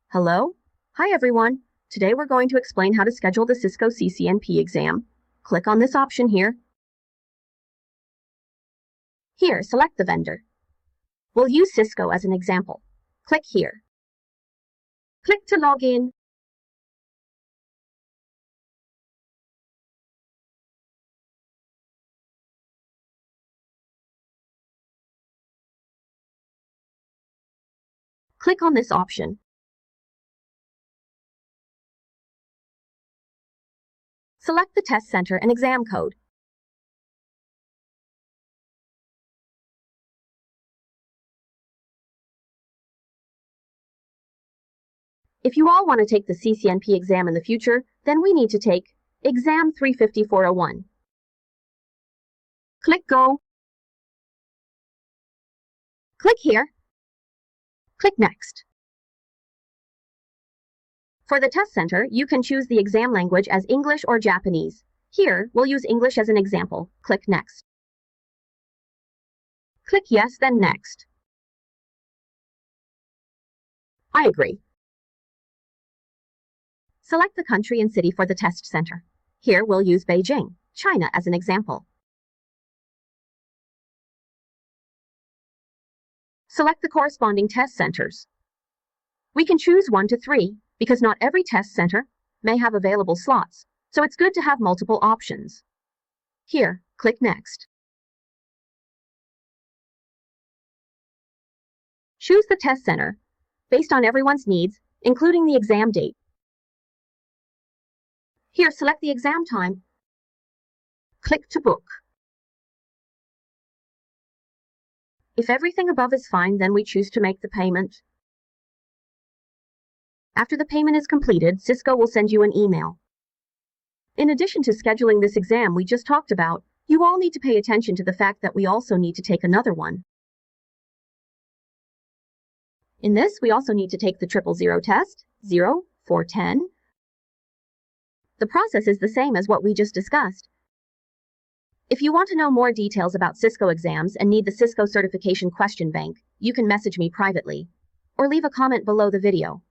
Hello? Hi everyone. Today we're going to explain how to schedule the Cisco CCNP exam. Click on this option here. Here, select the vendor. We'll use Cisco as an example. Click here. Click to log in. Click on this option. Select the test center and exam code. If you all want to take the CCNP exam in the future, then we need to take Exam 35401. Click Go. Click here. Click Next. For the test center, you can choose the exam language as English or Japanese. Here, we'll use English as an example. Click Next. Click Yes, then Next. I agree. Select the country and city for the test center. Here, we'll use Beijing, China as an example. Select the corresponding test centers. We can choose 1 to 3, because not every test center may have available slots, so it's good to have multiple options. Here, click Next. Choose the test center based on everyone's needs, including the exam date. Here, select the exam time. Click to book. If everything above is fine, then we choose to make the payment. After the payment is completed, Cisco will send you an email. In addition to scheduling this exam we just talked about, you all need to pay attention to the fact that we also need to take another one. In this, we also need to take the 000 test, 0, 410. The process is the same as what we just discussed. If you want to know more details about Cisco exams and need the Cisco certification question bank, you can message me privately or leave a comment below the video.